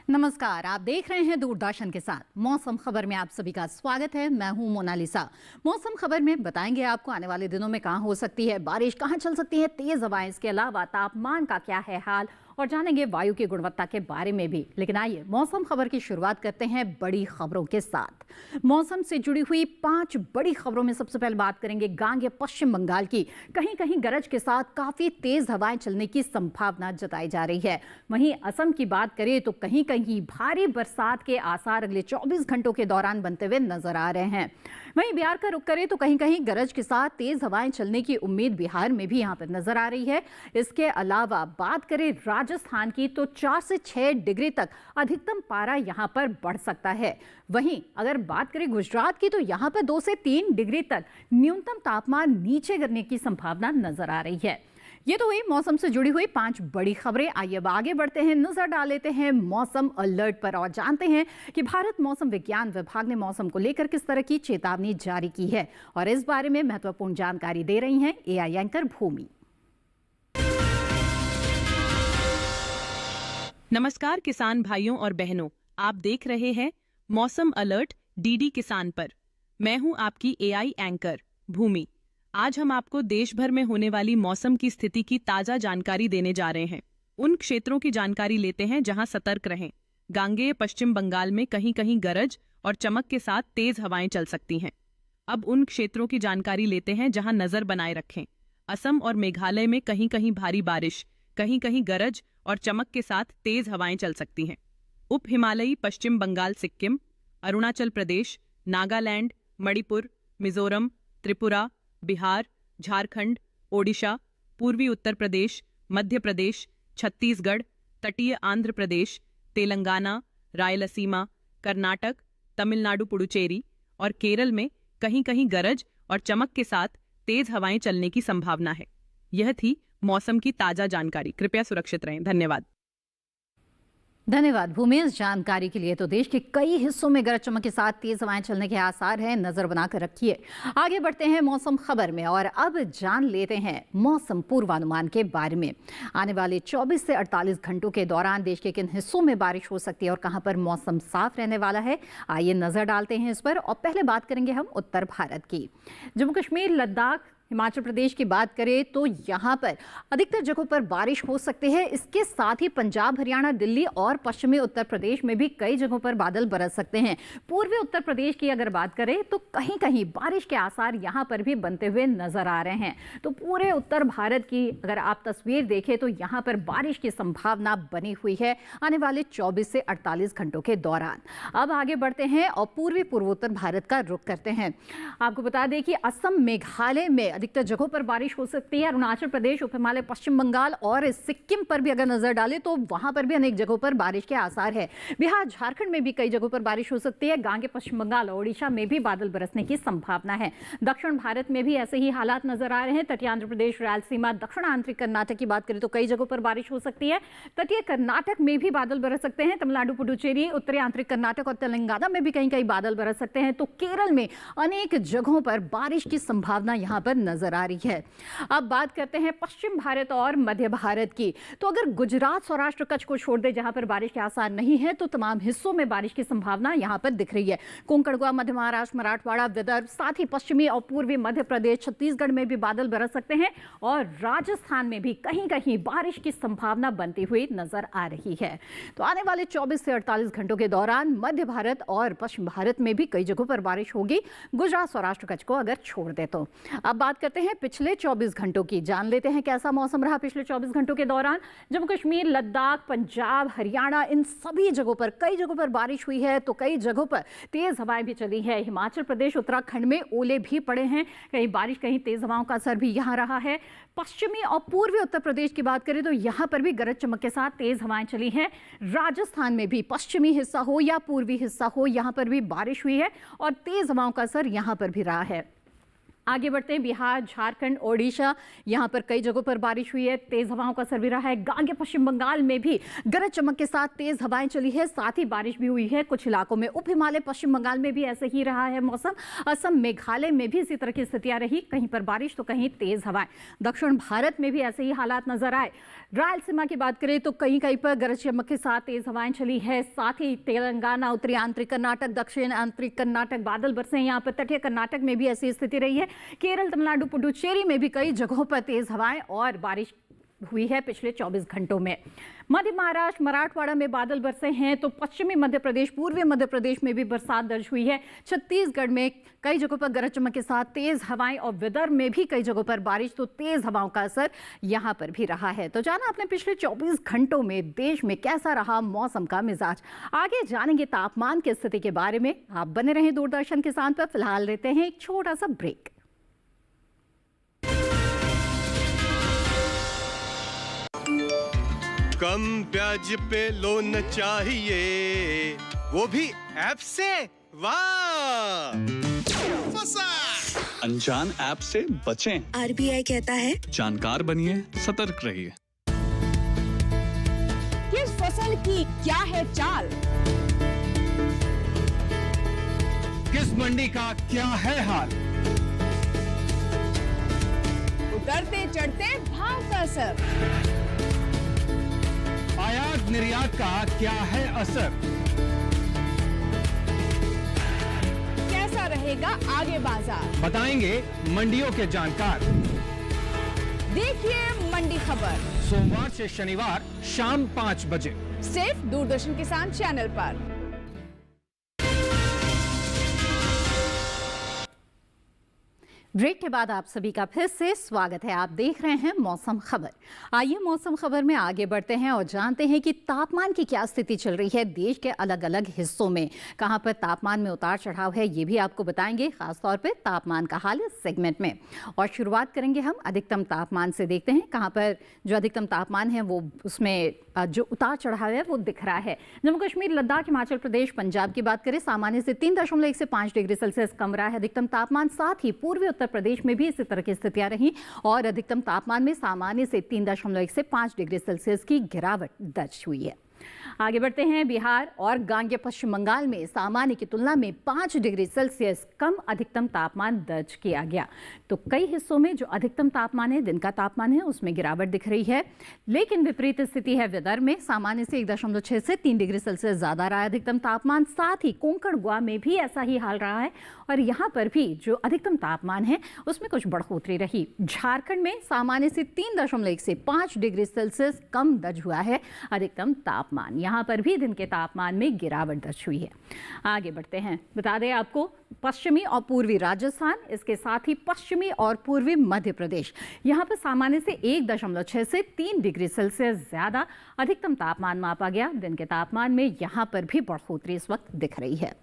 नमस्कार, आप देख रहे हैं दूरदर्शन के साथ मौसम खबर में आप सभी का स्वागत है। मैं हूं मोनालिसा। मौसम खबर में बताएंगे आपको आने वाले दिनों में कहां हो सकती है बारिश, कहां चल सकती है तेज हवाएं, इसके अलावा तापमान का क्या है हाल और जानेंगे वायु की गुणवत्ता के बारे में भी। लेकिन आइए मौसम खबर की शुरुआत करते हैं बड़ी खबरों के साथ। मौसम से जुड़ी हुई 5 बड़ी खबरों में सबसे पहले बात करेंगे गांगे पश्चिम बंगाल की। कहीं कहीं गरज के साथ काफी तेज हवाएं चलने की संभावना जताई जा रही है। वहीं असम की बात करें तो कहीं कहीं भारी बरसात के आसार अगले 24 घंटों के दौरान बनते हुए नजर आ रहे हैं। वहीं बिहार का रुख करें तो कहीं कहीं गरज के साथ तेज हवाएं चलने की उम्मीद बिहार में भी यहां पर नजर आ रही है। इसके अलावा बात करें राजस्थान की तो 4 से 6 डिग्री तक अधिकतम पारा यहां पर बढ़ सकता है। वहीं अगर बात करें गुजरात की तो यहां पर 2 से 3 डिग्री तक न्यूनतम तापमान नीचे गिरने की संभावना नजर आ रही है। ये तो हुई मौसम से जुड़ी हुई 5 बड़ी खबरें। आइए अब आगे बढ़ते हैं, नजर डाल लेते हैं मौसम अलर्ट पर और जानते हैं कि भारत मौसम विज्ञान विभाग ने मौसम को लेकर किस तरह की चेतावनी जारी की है। और इस बारे में महत्वपूर्ण जानकारी दे रही हैं एआई एंकर भूमि। नमस्कार किसान भाइयों और बहनों, आप देख रहे हैं मौसम अलर्ट डीडी किसान पर। मैं हूं आपकी एआई एंकर भूमि। आज हम आपको देश भर में होने वाली मौसम की स्थिति की ताजा जानकारी देने जा रहे हैं। उन क्षेत्रों की जानकारी लेते हैं जहां सतर्क रहें। गांगेय पश्चिम बंगाल में कहीं कहीं गरज और चमक के साथ तेज हवाएं चल सकती हैं। अब उन क्षेत्रों की जानकारी लेते हैं जहां नजर बनाए रखें। असम और मेघालय में कहीं कहीं भारी बारिश, कहीं कहीं गरज और चमक के साथ तेज हवाएं चल सकती हैं। उप हिमालयी पश्चिम बंगाल, सिक्किम, अरुणाचल प्रदेश, नागालैंड, मणिपुर, मिजोरम, त्रिपुरा, बिहार, झारखंड, ओडिशा, पूर्वी उत्तर प्रदेश, मध्य प्रदेश, छत्तीसगढ़, तटीय आंध्र प्रदेश, तेलंगाना, रायलसीमा, कर्नाटक, तमिलनाडु, पुडुचेरी और केरल में कहीं कहीं गरज और चमक के साथ तेज हवाएं चलने की संभावना है। यह थी मौसम की ताजा जानकारी। कृपया सुरक्षित रहें। धन्यवाद। धन्यवाद भूमि इस जानकारी के लिए। तो देश के कई हिस्सों में गरज चमक के साथ तेज हवाएं चलने के आसार हैं, नजर बनाकर रखिए। आगे बढ़ते हैं मौसम खबर में और अब जान लेते हैं मौसम पूर्वानुमान के बारे में। आने वाले 24 से 48 घंटों के दौरान देश के किन हिस्सों में बारिश हो सकती है और कहां पर मौसम साफ रहने वाला है, आइए नजर डालते हैं इस पर। और पहले बात करेंगे हम उत्तर भारत की। जम्मू कश्मीर, लद्दाख, हिमाचल प्रदेश की बात करें तो यहां पर अधिकतर जगहों पर बारिश हो सकती है। इसके साथ ही पंजाब, हरियाणा, दिल्ली और पश्चिमी उत्तर प्रदेश में भी कई जगहों पर बादल बरस सकते हैं। पूर्वी उत्तर प्रदेश की अगर बात करें तो कहीं कहीं बारिश के आसार यहां पर भी बनते हुए नजर आ रहे हैं। तो पूरे उत्तर भारत की अगर आप तस्वीर देखें तो यहां पर बारिश की संभावना बनी हुई है आने वाले 24 से 48 घंटों के दौरान। अब आगे बढ़ते हैं और पूर्वी पूर्वोत्तर भारत का रुख करते हैं। आपको बता दें कि असम, मेघालय में अधिकतर जगहों पर बारिश हो सकती है। अरुणाचल प्रदेश, उप हिमालय, पश्चिम बंगाल और सिक्किम पर भी अगर नजर डालें तो वहां पर भी अनेक जगहों पर बारिश के आसार है। बिहार, झारखंड में भी कई जगहों पर बारिश हो सकती है। गांगे पश्चिम बंगाल और ओडिशा में भी बादल बरसने की संभावना है। दक्षिण भारत में भी ऐसे ही हालात नजर आ रहे हैं। तटीय आंध्र प्रदेश, रायलसीमा, दक्षिण आंतरिक कर्नाटक की बात करें तो कई जगहों पर बारिश हो सकती है। तटीय कर्नाटक में भी बादल बरस सकते हैं। तमिलनाडु, पुडुचेरी, उत्तरी आंतरिक कर्नाटक और तेलंगाना में भी कहीं कहीं बादल बरस सकते हैं। तो केरल में अनेक जगहों पर बारिश की संभावना यहां पर नजर आ रही है। अब बात करते हैं पश्चिम भारत और मध्य भारत की। तो अगर गुजरात, सौराष्ट्र, कच्छ को छोड़ दे जहां पर बारिश के आसार नहीं है तो तमाम हिस्सों में बारिश की संभावना यहां पर दिख रही है। कोंकण, गोवा, मध्य महाराष्ट्र, मराठवाड़ा, विदर्भ, साथ ही पश्चिमी और पूर्वी मध्य प्रदेश, छत्तीसगढ़ में भी बादल बरस सकते हैं और राजस्थान में भी कहीं कहीं बारिश की संभावना बनती हुई नजर आ रही है। तो आने वाले 24 से 48 घंटों के दौरान मध्य भारत और पश्चिम भारत में भी कई जगहों पर बारिश होगी, गुजरात, सौराष्ट्र, कच्छ को अगर छोड़ दे तो। अब बात करते हैं पिछले 24 घंटों की। जान लेते हैं कैसा मौसम रहा पिछले 24 घंटों के दौरान। जम्मू कश्मीर, लद्दाख, पंजाब, हरियाणा, इन सभी जगहों पर कई जगहों पर बारिश हुई है। तो कई जगहों पर तेज हवाएं भी चली है। हिमाचल प्रदेश, उत्तराखंड में ओले भी पड़े हैं। कहीं बारिश, कहीं तेज हवाओं का असर भी यहां रहा है। पश्चिमी और पूर्वी उत्तर प्रदेश की बात करें तो यहां पर भी गरज चमक के साथ तेज हवाएं चली हैं। राजस्थान में भी पश्चिमी हिस्सा हो या पूर्वी हिस्सा हो, यहां पर भी बारिश हुई है और तेज हवाओं का असर यहां पर भी रहा है। आगे बढ़ते हैं बिहार, झारखंड, ओडिशा, यहाँ पर कई जगहों पर बारिश हुई है, तेज हवाओं का असर भी रहा है। गांगे पश्चिम बंगाल में भी गरज चमक के साथ तेज हवाएं चली है, साथ ही बारिश भी हुई है कुछ इलाकों में। उप हिमालय पश्चिम बंगाल में भी ऐसे ही रहा है मौसम। असम, मेघालय में भी इसी तरह की स्थितियां रही, कहीं पर बारिश तो कहीं तेज हवाएं। दक्षिण भारत में भी ऐसे ही हालात नजर आए। रायलसीमा की बात करें तो कहीं कहीं पर गरज चमक के साथ तेज हवाएं चली है, साथ ही तेलंगाना, उत्तरी आंतरिक कर्नाटक, दक्षिण आंतरिक कर्नाटक बादल बरसे हैं। यहाँ पर तटीय कर्नाटक में भी ऐसी स्थिति रही है। केरल, तमिलनाडु, पुडुचेरी में भी कई जगहों पर तेज हवाएं और बारिश हुई है पिछले 24 घंटों में। मध्य महाराष्ट्र, मराठवाड़ा में बादल बरसे हैं, तो पश्चिमी मध्य प्रदेश, पूर्वी मध्य प्रदेश में भी बरसात दर्ज हुई है। छत्तीसगढ़ में कई जगहों पर गरज चमक के साथ तेज हवाएं और विदर्भ में भी कई जगहों पर बारिश, तो तेज हवाओं का असर यहां पर भी रहा है। तो जाना आपने पिछले 24 घंटों में देश में कैसा रहा मौसम का मिजाज। आगे जानेंगे तापमान की स्थिति के बारे में। आप बने रहें दूरदर्शन किसान पर। फिलहाल लेते हैं एक छोटा सा ब्रेक। कम ब्याज पे लोन चाहिए, वो भी ऐप से। वाह, फंसा। अनजान ऐप से बचें। आरबीआई कहता है जानकार बनिए, सतर्क रहिए। किस फसल की क्या है चाल, किस मंडी का क्या है हाल, उतरते चढ़ते भाव का असर, आयात निर्यात का क्या है असर, कैसा रहेगा आगे बाजार, बताएंगे मंडियों के जानकार। देखिए मंडी खबर सोमवार से शनिवार शाम 5 बजे सिर्फ दूरदर्शन किसान चैनल पर। ब्रेक के बाद आप सभी का फिर से स्वागत है। आप देख रहे हैं मौसम खबर। आइए मौसम खबर में आगे बढ़ते हैं और जानते हैं कि तापमान की क्या स्थिति चल रही है देश के अलग अलग हिस्सों में। कहां पर तापमान में उतार चढ़ाव है ये भी आपको बताएंगे, खासतौर पे तापमान का हाल इस सेगमेंट में। और शुरुआत करेंगे हम अधिकतम तापमान से। देखते हैं कहां पर जो अधिकतम तापमान है वो उसमें जो उतार चढ़ाव है वो दिख रहा है। जम्मू कश्मीर, लद्दाख, हिमाचल प्रदेश, पंजाब की बात करें, सामान्य से 3.1 से 5 डिग्री सेल्सियस कम रहा है अधिकतम तापमान। साथ ही पूर्वी उत्तर प्रदेश में भी इसी तरह की स्थितियां रही और अधिकतम तापमान में सामान्य से 3.1 से 5 डिग्री सेल्सियस की गिरावट दर्ज हुई है। आगे बढ़ते हैं। बिहार और गांगे पश्चिम बंगाल में सामान्य की तुलना में 5 डिग्री सेल्सियस कम अधिकतम तापमान दर्ज किया गया। तो कई हिस्सों में जो अधिकतम तापमान है, दिन का तापमान है, उसमें गिरावट दिख रही है। लेकिन विपरीत स्थिति है विदर्भ में, सामान्य से 1.6 से 3 डिग्री सेल्सियस ज्यादा रहा है अधिकतम तापमान। साथ ही कोंकण, गोवा में भी ऐसा ही हाल रहा है और यहाँ पर भी जो अधिकतम तापमान है उसमें कुछ बढ़ोतरी रही। झारखंड में सामान्य से 3.1 से 5 डिग्री सेल्सियस कम दर्ज हुआ है अधिकतम तापमान। यहाँ पर भी दिन के तापमान में गिरावट दर्ज हुई है। आगे बढ़ते हैं। बता दें आपको, पश्चिमी और पूर्वी राजस्थान, इसके साथ ही पश्चिमी और पूर्वी मध्य प्रदेश, यहाँ पर सामान्य से 1.6 से 3 डिग्री सेल्सियस ज्यादा अधिकतम तापमान मापा गया। दिन के तापमान में यहाँ पर भी बढ़ोतरी इस वक्त दिख रही है।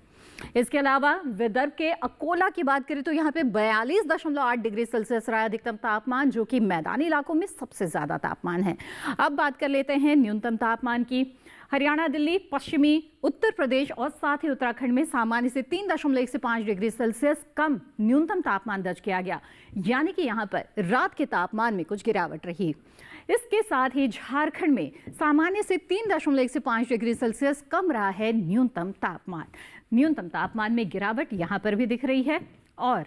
इसके अलावा विदर्भ के अकोला की बात करें तो यहाँ पे 42.8 डिग्री सेल्सियस रहा अधिकतम तापमान, जो कि मैदानी इलाकों में सबसे ज्यादा तापमान है। अब बात कर लेते हैं न्यूनतम तापमान की। हरियाणा, दिल्ली, पश्चिमी उत्तर प्रदेश और साथ ही उत्तराखंड में सामान्य से 3.1 से 5 डिग्री सेल्सियस कम न्यूनतम तापमान दर्ज किया गया, यानी कि यहाँ पर रात के तापमान में कुछ गिरावट रही। इसके साथ ही झारखंड में सामान्य से 3.1 से 5 डिग्री सेल्सियस कम रहा है न्यूनतम तापमान। न्यूनतम तापमान में गिरावट यहाँ पर भी दिख रही है। और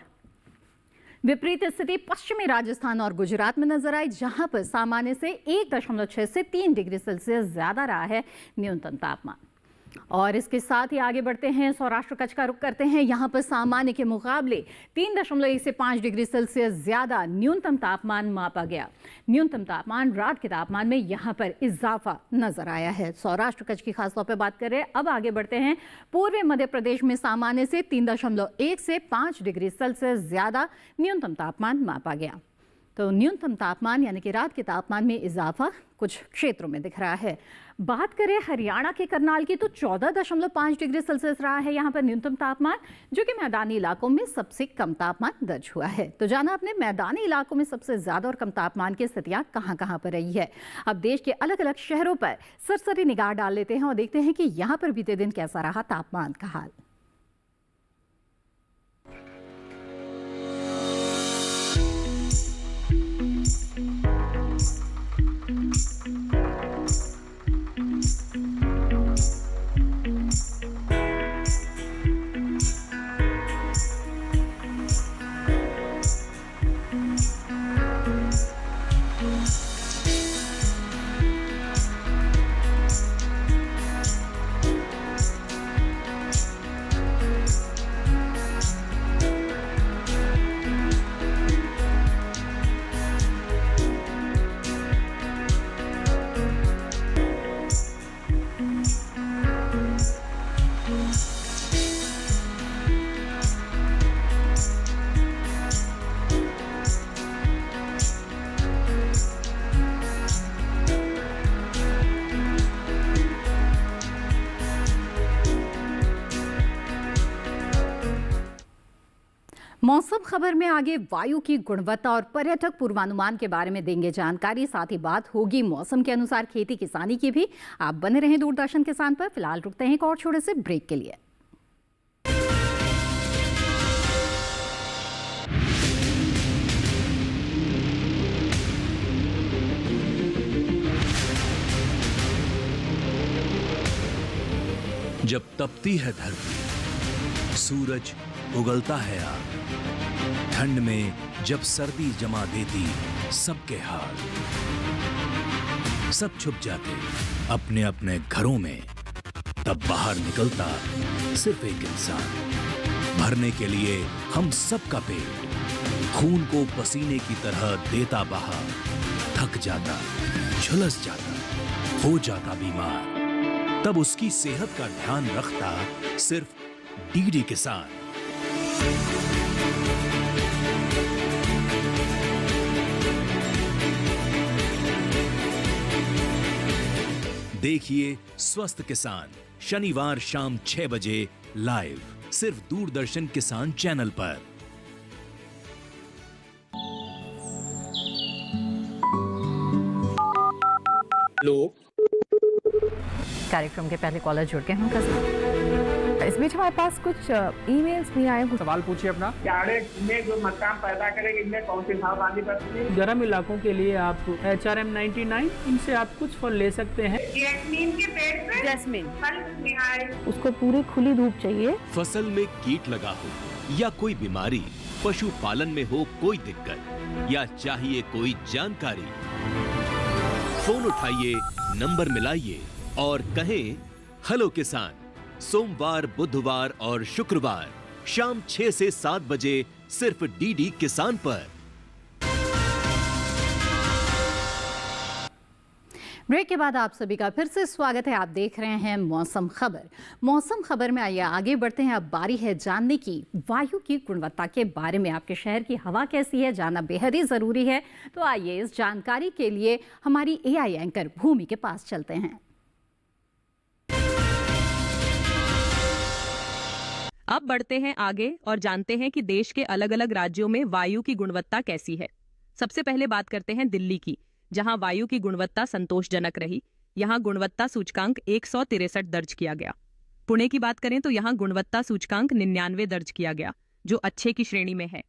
विपरीत स्थिति पश्चिमी राजस्थान और गुजरात में नजर आई, जहां पर सामान्य से 1.6 से 3 डिग्री सेल्सियस ज्यादा रहा है न्यूनतम तापमान। और इसके साथ ही आगे बढ़ते हैं, सौराष्ट्र कच्छ का रुख करते हैं। यहाँ पर सामान्य के मुकाबले 3.1 से 5 डिग्री सेल्सियस ज्यादा न्यूनतम तापमान मापा गया। न्यूनतम तापमान, रात के तापमान में यहाँ पर इजाफा नजर आया है। सौराष्ट्र कच्छ की खासतौर पर बात करें। अब आगे बढ़ते हैं। पूर्वी मध्य प्रदेश में सामान्य से 3.1 से 5 डिग्री सेल्सियस ज्यादा न्यूनतम तापमान मापा गया। तो न्यूनतम तापमान यानी कि रात के तापमान में इजाफा कुछ क्षेत्रों में दिख रहा है। बात करें हरियाणा के करनाल की तो 14.5 डिग्री सेल्सियस रहा है यहाँ पर न्यूनतम तापमान, जो कि मैदानी इलाकों में सबसे कम तापमान दर्ज हुआ है। तो जाना आपने मैदानी इलाकों में सबसे ज्यादा और कम तापमान की स्थितियां कहां पर रही है। अब देश के अलग अलग शहरों पर सरसरी निगाह डाल लेते हैं और देखते हैं कि यहाँ पर बीते दिन कैसा रहा तापमान का हाल। मौसम खबर में आगे वायु की गुणवत्ता और पर्यटक पूर्वानुमान के बारे में देंगे जानकारी। साथ ही बात होगी मौसम के अनुसार खेती किसानी की भी। आप बने रहें दूरदर्शन किसान पर। फिलहाल रुकते हैं एक और छोटे से ब्रेक के लिए। जब तपती है धरती, सूरज उगलता है आग, ठंड में जब सर्दी जमा देती सबके हाल, सब छुप जाते अपने अपने घरों में, तब बाहर निकलता सिर्फ एक इंसान, भरने के लिए हम सबका पेट, खून को पसीने की तरह देता बहा, थक जाता, झुलस जाता, हो जाता बीमार, तब उसकी सेहत का ध्यान रखता सिर्फ डीडी किसान। देखिए स्वस्थ किसान शनिवार शाम 6 बजे लाइव सिर्फ दूरदर्शन किसान चैनल पर। लोग कार्यक्रम के पहले कॉलर जुड़ गए हैं। इस बीच हमारे पास कुछ ईमेल्स भी आए हैं। सवाल पूछिए अपना। में जो मकान पैदा करेंगे इनमें कौन सी सावधानी बरतनी है? गर्म इलाकों के लिए आप HRM99 इनसे आप कुछ फल ले सकते हैं। नीम के पेड़ पे जैस्मिन फल निहाय। उसको पूरी खुली धूप चाहिए। फसल में कीट लगा हो या कोई बीमारी, पशुपालन में हो कोई दिक्कत या चाहिए कोई जानकारी, फोन उठाइए, नंबर मिलाइए और कहें हेलो किसान। सोमवार, बुधवार और शुक्रवार शाम 6 से 7 बजे सिर्फ डीडी किसान पर। ब्रेक के बाद आप सभी का फिर से स्वागत है। आप देख रहे हैं मौसम खबर। मौसम खबर में आइए आगे बढ़ते हैं। अब बारी है जानने की वायु की गुणवत्ता के बारे में। आपके शहर की हवा कैसी है जानना बेहद ही जरूरी है। तो आइए इस जानकारी के लिए हमारी AI एंकर भूमि के पास चलते हैं। अब बढ़ते हैं आगे और जानते हैं कि देश के अलग अलग राज्यों में वायु की गुणवत्ता कैसी है। सबसे पहले बात करते हैं दिल्ली की, जहां वायु की गुणवत्ता संतोषजनक रही। यहां गुणवत्ता सूचकांक 163 दर्ज किया गया। पुणे की बात करें तो यहां गुणवत्ता सूचकांक 99 दर्ज किया गया, जो अच्छे की श्रेणी में है।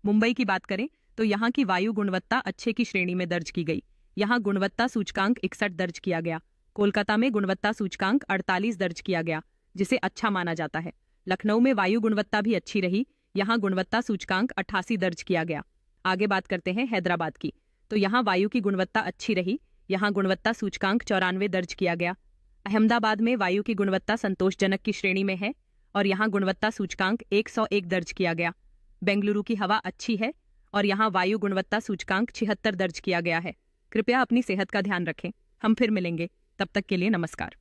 मुंबई की बात करें तो यहां की वायु गुणवत्ता अच्छे की श्रेणी में दर्ज की गई। यहां गुणवत्ता सूचकांक 61 दर्ज किया गया। कोलकाता में गुणवत्ता सूचकांक 48 दर्ज किया गया, जिसे अच्छा माना जाता है। लखनऊ में वायु गुणवत्ता भी अच्छी रही। यहाँ गुणवत्ता सूचकांक 88 दर्ज किया गया। आगे बात करते हैं हैदराबाद की, तो यहाँ वायु की गुणवत्ता अच्छी रही। यहाँ गुणवत्ता सूचकांक 94 दर्ज किया गया। अहमदाबाद में वायु की गुणवत्ता संतोषजनक की श्रेणी में है और यहाँ गुणवत्ता सूचकांक 101 दर्ज किया गया। बेंगलुरु की हवा अच्छी है और यहाँ वायु गुणवत्ता सूचकांक 76 दर्ज किया गया है। कृपया अपनी सेहत का ध्यान रखें। हम फिर मिलेंगे, तब तक के लिए नमस्कार।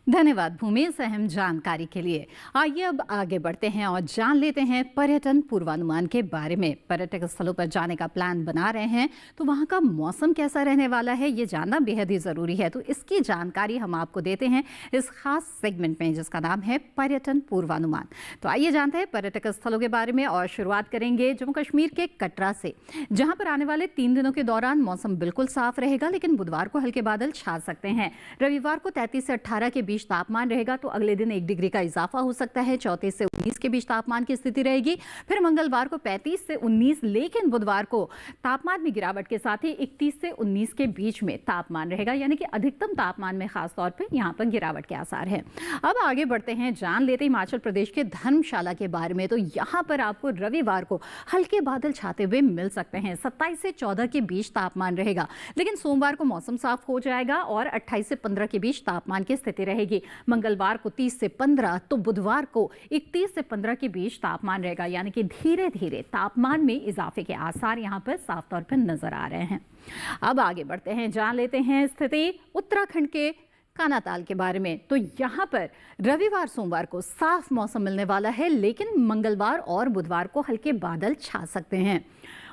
धन्यवाद भूमि इस अहम जानकारी के लिए। आइए अब आगे बढ़ते हैं और जान लेते हैं पर्यटन पूर्वानुमान के बारे में। पर्यटक स्थलों पर जाने का प्लान बना रहे हैं तो वहां का मौसम कैसा रहने वाला है ये जानना बेहद ही जरूरी है। तो इसकी जानकारी हम आपको देते हैं इस खास सेगमेंट में, जिसका नाम है पर्यटन पूर्वानुमान। तो आइए जानते हैं पर्यटक स्थलों के बारे में और शुरुआत करेंगे जम्मू कश्मीर के कटरा से, जहां पर आने वाले 3 दिनों के दौरान मौसम बिल्कुल साफ रहेगा, लेकिन बुधवार को हल्के बादल छा सकते हैं। रविवार को 33 से 18 के बीच तापमान रहेगा, तो अगले दिन 1 डिग्री का इजाफा हो सकता है। 34 से 19 के बीच तापमान की स्थिति रहेगी। फिर मंगलवार को 35 से 19, लेकिन बुधवार को तापमान में गिरावट के साथ ही 31 से 19 के बीच में तापमान रहेगा, यानी कि अधिकतम तापमान में खास तौर पे यहाँ पर गिरावट के आसार हैं। अब आगे बढ़ते हैं, जान लेते हिमाचल प्रदेश के धर्मशाला के बारे में। तो यहाँ पर आपको रविवार को हल्के बादल छाते हुए मिल सकते हैं। 27 से 14 के बीच तापमान रहेगा, लेकिन सोमवार को मौसम साफ हो जाएगा और 28 से 15 के बीच तापमान की स्थिति रहेगी। मंगलवार को 30 से 15, तो बुधवार को 31 से 15 के बीच तापमान रहेगा, यानी कि धीरे धीरे तापमान में इजाफे के आसार यहां पर साफ तौर पर नजर आ रहे हैं। अब आगे बढ़ते हैं, जान लेते हैं स्थिति उत्तराखंड के कानाताल के बारे में। तो यहाँ पर रविवार सोमवार को साफ मौसम मिलने वाला है, लेकिन मंगलवार और बुधवार को हल्के बादल छा सकते हैं।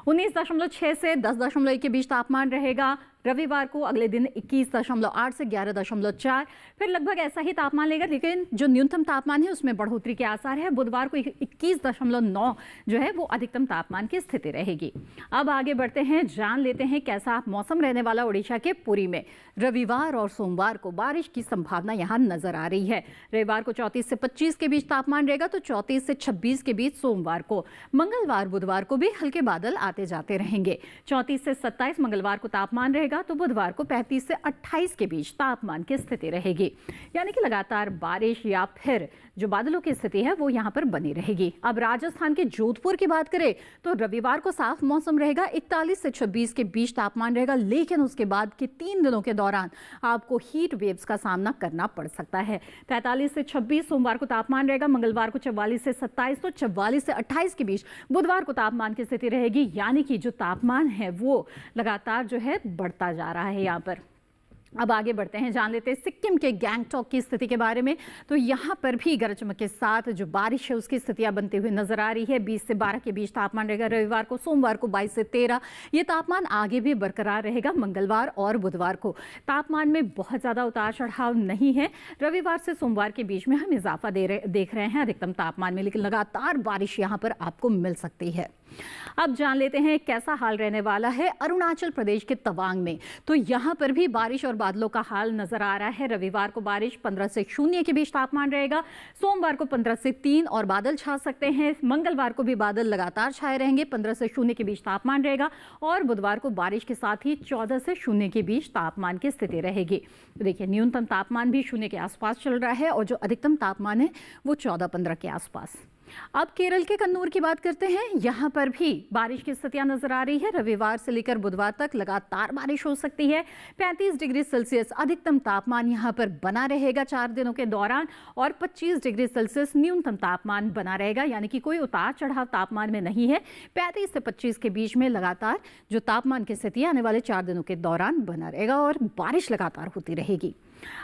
19.6 से 10.1 के बीच तापमान रहेगा। रविवार को अगले दिन 21.8 से 11.4, फिर लगभग ऐसा ही तापमान लेगा, लेकिन जो न्यूनतम तापमान है उसमें बढ़ोतरी के आसार है। बुधवार को 21.9 जो है वो अधिकतम तापमान की स्थिति रहेगी। अब आगे बढ़ते हैं, जान लेते हैं कैसा मौसम रहने वाला उड़ीसा के पुरी में। रविवार और सोमवार को बारिश की संभावना यहाँ नजर आ रही है। रविवार को 34 से 25 के बीच तापमान रहेगा, तो 34 से 26 के बीच सोमवार को। मंगलवार बुधवार को भी हल्के बादल आते जाते रहेंगे। 34 से 27 मंगलवार को तापमान रहेगा, तो बुधवार को 35 से 28 के बीच तापमान की स्थिति रहेगी। यानी कि लगातार बारिश या फिर जो बादलों की स्थिति है वो यहाँ पर बनी रहेगी। अब राजस्थान के जोधपुर की बात करें तो रविवार को साफ मौसम रहेगा, 41 से 26 के बीच तापमान रहेगा, लेकिन उसके बाद के 3 दिनों के दौरान आपको हीट वेव्स का सामना करना पड़ सकता है। 43 से 26 सोमवार को तापमान रहेगा, मंगलवार को 44 से 27, तो 44 से 28 के बीच बुधवार को तापमान की स्थिति रहेगी। यानी कि जो तापमान है वो लगातार जो है बढ़ता जा रहा है यहाँ पर। अब आगे बढ़ते हैं, जान लेते हैं सिक्किम के गैंगटॉक की स्थिति के बारे में। तो यहाँ पर भी गरज चमक के साथ जो बारिश है उसकी स्थितियां बनती हुई नजर आ रही है। 20 से 12 के बीच तापमान रहेगा रविवार को, सोमवार को 22 से 13। ये तापमान आगे भी बरकरार रहेगा मंगलवार और बुधवार को। तापमान में बहुत ज़्यादा उतार चढ़ाव नहीं है। रविवार से सोमवार के बीच में हम इजाफा देख रहे हैं अधिकतम तापमान में, लेकिन लगातार बारिश यहाँ पर आपको मिल सकती है। अब जान लेते हैं कैसा हाल रहने वाला है अरुणाचल प्रदेश के तवांग में। तो यहाँ पर भी बारिश और बादलों का हाल नजर आ रहा है। रविवार को बारिश 15 से 0 के बीच तापमान रहेगा, सोमवार को 15 से 3 और बादल छा सकते हैं। मंगलवार को भी बादल लगातार छाए रहेंगे, 15 से 0 के बीच तापमान रहेगा, और बुधवार को बारिश के साथ ही 14 से 0 के बीच तापमान की स्थिति रहेगी। देखिए, न्यूनतम तापमान भी 0 के आसपास चल रहा है और जो अधिकतम तापमान है वो 14-15 के आसपास। अब केरल के कन्नूर की बात करते हैं। यहाँ पर भी बारिश की स्थितियां नजर आ रही है। रविवार से लेकर बुधवार तक लगातार बारिश हो सकती है। 35 डिग्री सेल्सियस अधिकतम तापमान यहाँ पर बना रहेगा 4 दिनों के दौरान, और 25 डिग्री सेल्सियस न्यूनतम तापमान बना रहेगा। यानी कि कोई उतार चढ़ाव तापमान में नहीं है। 35 से 25 के बीच में लगातार जो तापमान की स्थिति आने वाले 4 दिनों के दौरान बना रहेगा और बारिश लगातार होती रहेगी।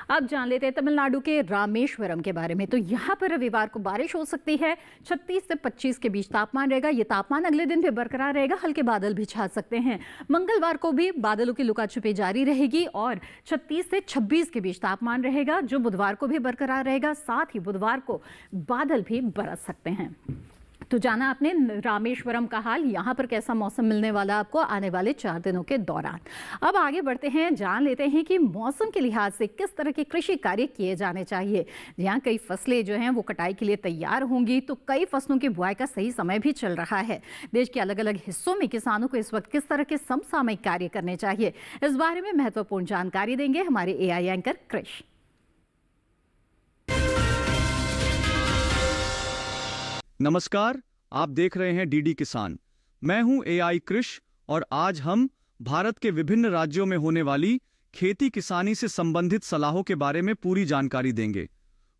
अब जान लेते हैं तमिलनाडु के रामेश्वरम के बारे में। तो यहाँ पर रविवार को बारिश हो सकती है, 36 से 25 के बीच तापमान रहेगा। ये तापमान अगले दिन भी बरकरार रहेगा, हल्के बादल भी छा सकते हैं। मंगलवार को भी बादलों की लुकाछुपी जारी रहेगी और 36 से 26 के बीच तापमान रहेगा, जो बुधवार को भी बरकरार रहेगा। साथ ही बुधवार को बादल भी बरस सकते हैं। तो जाना आपने रामेश्वरम का हाल, यहाँ पर कैसा मौसम मिलने वाला आपको आने वाले 4 दिनों के दौरान। अब आगे बढ़ते हैं, जान लेते हैं कि मौसम के लिहाज से किस तरह के कृषि कार्य किए जाने चाहिए। यहाँ कई फसलें जो हैं वो कटाई के लिए तैयार होंगी, तो कई फसलों की बुआई का सही समय भी चल रहा है। देश के अलग अलग हिस्सों में किसानों को इस वक्त किस तरह के समसामयिक कार्य करने चाहिए, इस बारे में महत्वपूर्ण जानकारी देंगे हमारे AI एंकर कृष। नमस्कार, आप देख रहे हैं डीडी किसान। मैं हूं AI कृष और आज हम भारत के विभिन्न राज्यों में होने वाली खेती किसानी से संबंधित सलाहों के बारे में पूरी जानकारी देंगे।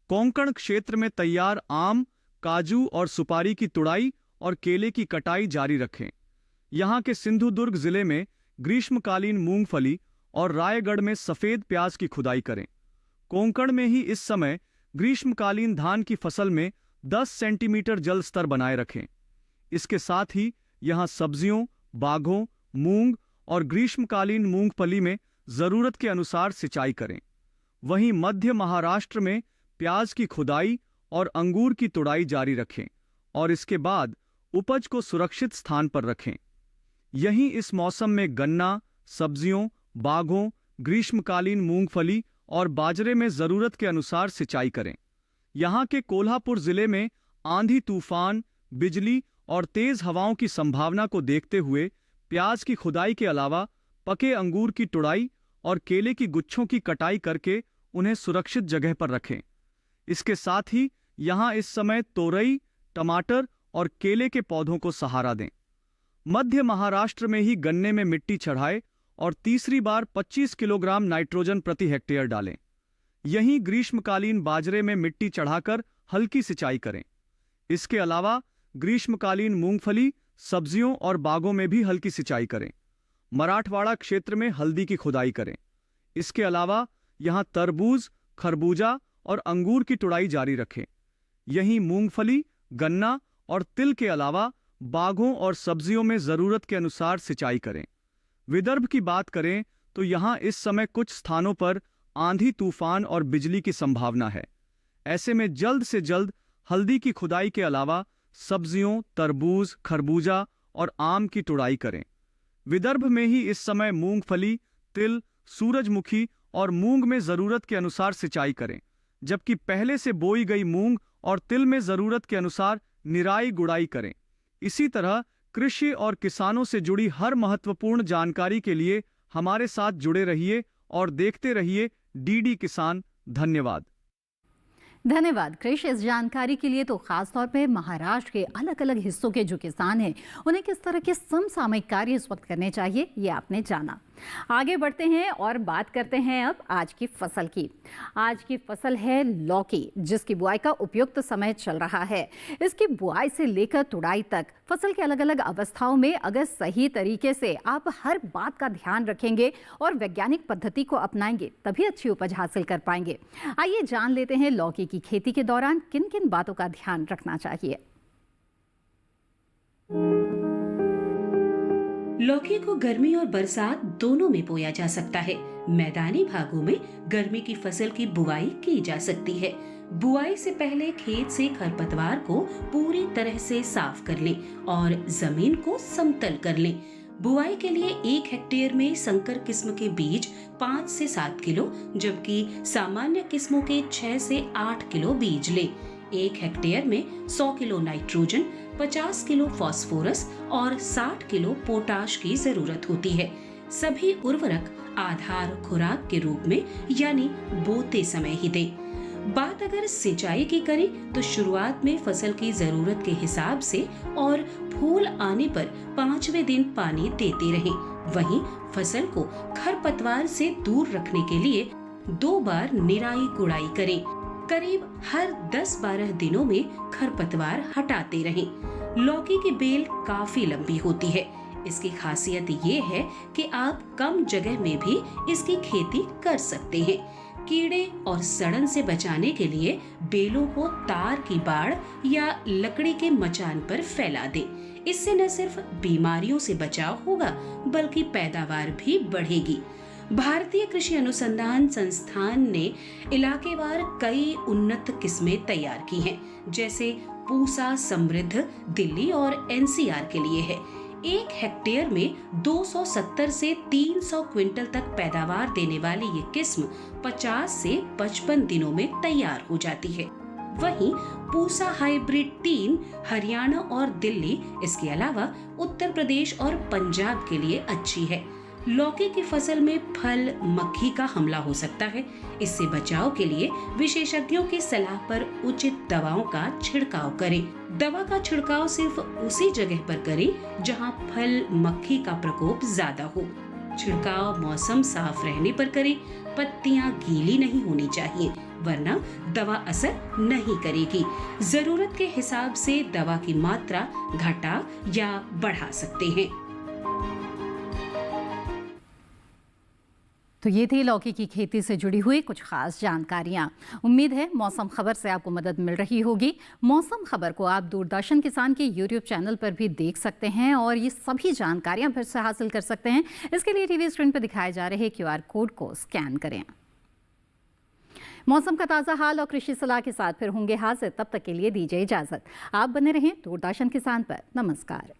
कोंकण क्षेत्र में तैयार आम, काजू और सुपारी की तुड़ाई और केले की कटाई जारी रखें। यहां के सिंधुदुर्ग जिले में ग्रीष्मकालीन मूंगफली और रायगढ़ में सफेद प्याज की खुदाई करें। कोंकण में ही इस समय ग्रीष्मकालीन धान की फसल में 10 सेंटीमीटर जल स्तर बनाए रखें। इसके साथ ही यहां सब्जियों, बाघों, मूंग और ग्रीष्मकालीन मूंगफली में जरूरत के अनुसार सिंचाई करें। वहीं मध्य महाराष्ट्र में प्याज की खुदाई और अंगूर की तुड़ाई जारी रखें और इसके बाद उपज को सुरक्षित स्थान पर रखें। यहीं इस मौसम में गन्ना, सब्जियों, बाघों, ग्रीष्मकालीन मूंगफली और बाजरे में जरूरत के अनुसार सिंचाई करें। यहां के कोल्हापुर जिले में आंधी तूफान, बिजली और तेज हवाओं की संभावना को देखते हुए प्याज की खुदाई के अलावा पके अंगूर की तुड़ाई और केले की गुच्छों की कटाई करके उन्हें सुरक्षित जगह पर रखें। इसके साथ ही यहां इस समय तोरई, टमाटर और केले के पौधों को सहारा दें। मध्य महाराष्ट्र में ही गन्ने में मिट्टी चढ़ाए और तीसरी बार 25 किलोग्राम नाइट्रोजन प्रति हेक्टेयर डालें। यहीं ग्रीष्मकालीन बाजरे में मिट्टी चढ़ाकर हल्की सिंचाई करें। इसके अलावा ग्रीष्मकालीन मूंगफली, सब्जियों और बागों में भी हल्की सिंचाई करें। मराठवाड़ा क्षेत्र में हल्दी की खुदाई करें। इसके अलावा यहां तरबूज, खरबूजा और अंगूर की तुड़ाई जारी रखें। यहीं मूंगफली, गन्ना और तिल के अलावा बागों और सब्जियों में जरूरत के अनुसार सिंचाई करें। विदर्भ की बात करें तो यहाँ इस समय कुछ स्थानों पर आंधी तूफान और बिजली की संभावना है। ऐसे में जल्द से जल्द हल्दी की खुदाई के अलावा सब्जियों, तरबूज, खरबूजा और आम की तुड़ाई करें। विदर्भ में ही इस समय मूंगफली, तिल, सूरजमुखी और मूंग में जरूरत के अनुसार सिंचाई करें, जबकि पहले से बोई गई मूंग और तिल में जरूरत के अनुसार निराई गुड़ाई करें। इसी तरह कृषि और किसानों से जुड़ी हर महत्वपूर्ण जानकारी के लिए हमारे साथ जुड़े रहिए और देखते रहिए डीडी किसान। धन्यवाद। धन्यवाद कृष। इस जानकारी के लिए तो खास तौर पे महाराष्ट्र के अलग अलग हिस्सों के जो किसान हैं उन्हें किस तरह के समसामयिक कार्य इस वक्त करने चाहिए ये आपने जाना। आगे बढ़ते हैं और बात करते हैं अब आज की फसल की। आज की फसल है लौकी, जिसकी बुआई का उपयुक्त समय चल रहा है। इसकी बुआई से लेकर तुड़ाई तक फसल के अलग अलग अवस्थाओं में अगर सही तरीके से आप हर बात का ध्यान रखेंगे और वैज्ञानिक पद्धति को अपनाएंगे तभी अच्छी उपज हासिल कर पाएंगे। आइए जान लेते हैं लौकी की खेती के दौरान किन किन बातों का ध्यान रखना चाहिए। लौकी को गर्मी और बरसात दोनों में बोया जा सकता है। मैदानी भागों में गर्मी की फसल की बुआई की जा सकती है। बुआई से पहले खेत से खरपतवार को पूरी तरह से साफ कर लें और जमीन को समतल कर लें। बुआई के लिए 1 हेक्टेयर में संकर किस्म के बीज 5 से 7 किलो, जबकि सामान्य किस्मों के 6 से 8 किलो बीज लें। 1 हेक्टेयर में 100 किलो नाइट्रोजन, 50 किलो फास्फोरस और 60 किलो पोटाश की जरूरत होती है। सभी उर्वरक आधार खुराक के रूप में यानी बोते समय ही दें। बात अगर सिंचाई की करें तो शुरुआत में फसल की जरूरत के हिसाब से और फूल आने पर 5वें दिन पानी देते रहें। वहीं फसल को खरपतवार से दूर रखने के लिए 2 बार निराई गुड़ाई करें। करीब हर 10-12 दिनों में खरपतवार हटाते रहें। लौकी की बेल काफी लंबी होती है। इसकी खासियत ये है कि आप कम जगह में भी इसकी खेती कर सकते हैं। कीड़े और सड़न से बचाने के लिए बेलों को तार की बाड़ या लकड़ी के मचान पर फैला दें। इससे न सिर्फ बीमारियों से बचाव होगा बल्कि पैदावार भी बढ़ेगी। भारतीय कृषि अनुसंधान संस्थान ने इलाकेवार कई उन्नत किस्में तैयार की हैं, जैसे पूसा समृद्ध दिल्ली और एनसीआर के लिए है। 1 हेक्टेयर में 270 से 300 क्विंटल तक पैदावार देने वाली ये किस्म 50 से 55 दिनों में तैयार हो जाती है। वहीं पूसा हाइब्रिड 3 हरियाणा और दिल्ली, इसके अलावा उत्तर प्रदेश और पंजाब के लिए अच्छी है। लौकी की फसल में फल मक्खी का हमला हो सकता है। इससे बचाव के लिए विशेषज्ञों की सलाह पर उचित दवाओं का छिड़काव करें। दवा का छिड़काव सिर्फ उसी जगह पर करें जहां फल मक्खी का प्रकोप ज्यादा हो। छिड़काव मौसम साफ रहने पर करें। पत्तियां गीली नहीं होनी चाहिए, वरना दवा असर नहीं करेगी। जरूरत के हिसाब से दवा की मात्रा घटा या बढ़ा सकते हैं। तो ये थी लौकी की खेती से जुड़ी हुई कुछ खास जानकारियां। उम्मीद है मौसम खबर से आपको मदद मिल रही होगी। मौसम खबर को आप दूरदर्शन किसान के YouTube चैनल पर भी देख सकते हैं और ये सभी जानकारियां फिर से हासिल कर सकते हैं। इसके लिए टीवी स्क्रीन पर दिखाए जा रहे QR कोड को स्कैन करें। मौसम का ताज़ा हाल और कृषि सलाह के साथ फिर होंगे हाजिर। तब तक के लिए दीजिए इजाजत। आप बने रहें दूरदर्शन किसान पर। नमस्कार।